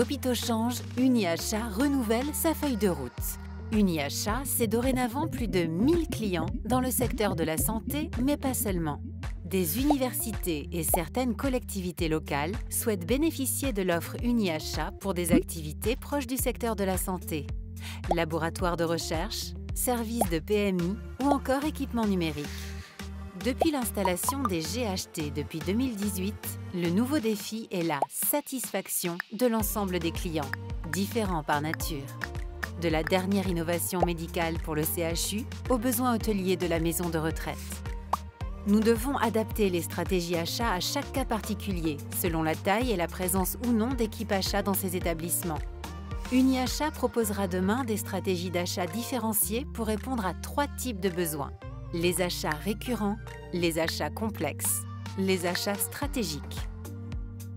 hôpitaux changent, UniHA renouvelle sa feuille de route. UniHA, c'est dorénavant plus de 1000 clients dans le secteur de la santé, mais pas seulement. Des universités et certaines collectivités locales souhaitent bénéficier de l'offre UniHA pour des activités proches du secteur de la santé. Laboratoires de recherche, services de PMI ou encore équipements numériques. Depuis l'installation des GHT depuis 2018, le nouveau défi est la satisfaction de l'ensemble des clients, différents par nature. De la dernière innovation médicale pour le CHU aux besoins hôteliers de la maison de retraite. Nous devons adapter les stratégies achats à chaque cas particulier, selon la taille et la présence ou non d'équipes achats dans ces établissements. UniHA proposera demain des stratégies d'achat différenciées pour répondre à 3 types de besoins. Les achats récurrents, les achats complexes, les achats stratégiques.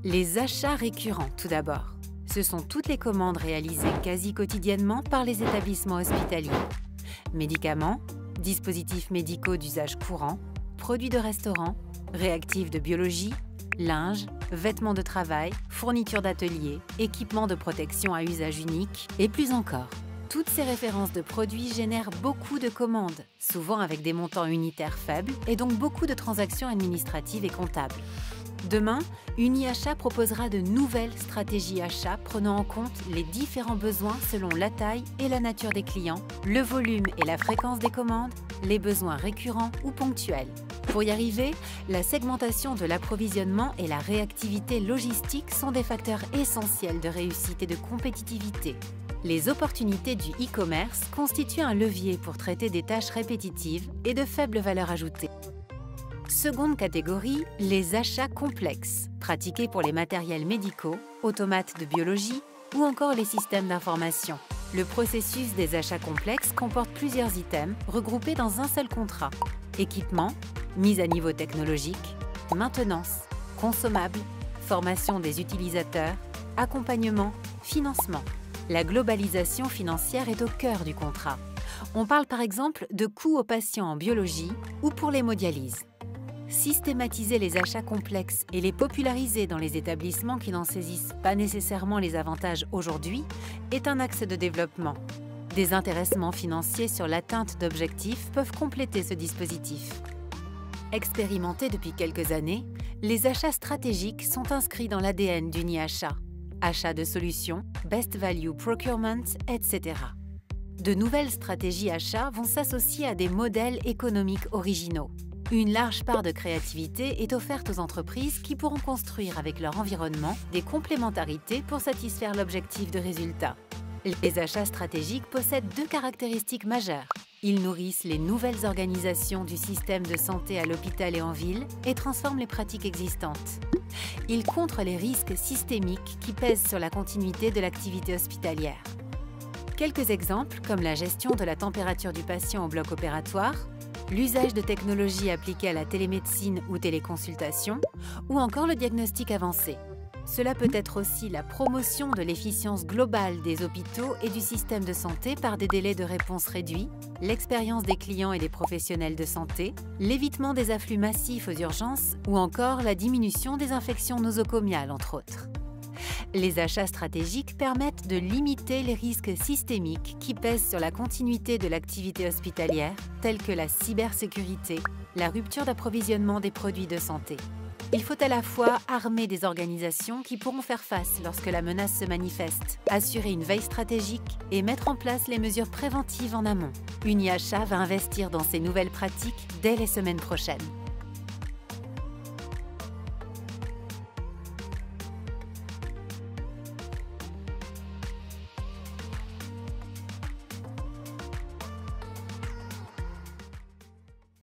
Les achats récurrents, tout d'abord. Ce sont toutes les commandes réalisées quasi quotidiennement par les établissements hospitaliers. Médicaments, dispositifs médicaux d'usage courant, produits de restaurant, réactifs de biologie, linge, vêtements de travail, fournitures d'atelier, équipements de protection à usage unique et plus encore. Toutes ces références de produits génèrent beaucoup de commandes, souvent avec des montants unitaires faibles et donc beaucoup de transactions administratives et comptables. Demain, UniHA proposera de nouvelles stratégies achats prenant en compte les différents besoins selon la taille et la nature des clients, le volume et la fréquence des commandes, les besoins récurrents ou ponctuels. Pour y arriver, la segmentation de l'approvisionnement et la réactivité logistique sont des facteurs essentiels de réussite et de compétitivité. Les opportunités du e-commerce constituent un levier pour traiter des tâches répétitives et de faible valeur ajoutée. Seconde catégorie, les achats complexes, pratiqués pour les matériels médicaux, automates de biologie ou encore les systèmes d'information. Le processus des achats complexes comporte plusieurs items regroupés dans un seul contrat. Équipement, mise à niveau technologique, maintenance, consommables, formation des utilisateurs, accompagnement, financement. La globalisation financière est au cœur du contrat. On parle par exemple de coûts aux patients en biologie ou pour l'hémodialyse. Systématiser les achats complexes et les populariser dans les établissements qui n'en saisissent pas nécessairement les avantages aujourd'hui est un axe de développement. Des intéressements financiers sur l'atteinte d'objectifs peuvent compléter ce dispositif. Expérimentés depuis quelques années, les achats stratégiques sont inscrits dans l'ADN d'UniHA. Achats de solutions, best value procurement, etc. De nouvelles stratégies achats vont s'associer à des modèles économiques originaux. Une large part de créativité est offerte aux entreprises qui pourront construire avec leur environnement des complémentarités pour satisfaire l'objectif de résultat. Les achats stratégiques possèdent 2 caractéristiques majeures. Ils nourrissent les nouvelles organisations du système de santé à l'hôpital et en ville et transforment les pratiques existantes. Ils contrent les risques systémiques qui pèsent sur la continuité de l'activité hospitalière. Quelques exemples comme la gestion de la température du patient au bloc opératoire, l'usage de technologies appliquées à la télémédecine ou téléconsultation, ou encore le diagnostic avancé. Cela peut être aussi la promotion de l'efficience globale des hôpitaux et du système de santé par des délais de réponse réduits, l'expérience des clients et des professionnels de santé, l'évitement des afflux massifs aux urgences ou encore la diminution des infections nosocomiales, entre autres. Les achats stratégiques permettent de limiter les risques systémiques qui pèsent sur la continuité de l'activité hospitalière, tels que la cybersécurité, la rupture d'approvisionnement des produits de santé. Il faut à la fois armer des organisations qui pourront faire face lorsque la menace se manifeste, assurer une veille stratégique et mettre en place les mesures préventives en amont. UniHA va investir dans ces nouvelles pratiques dès les semaines prochaines.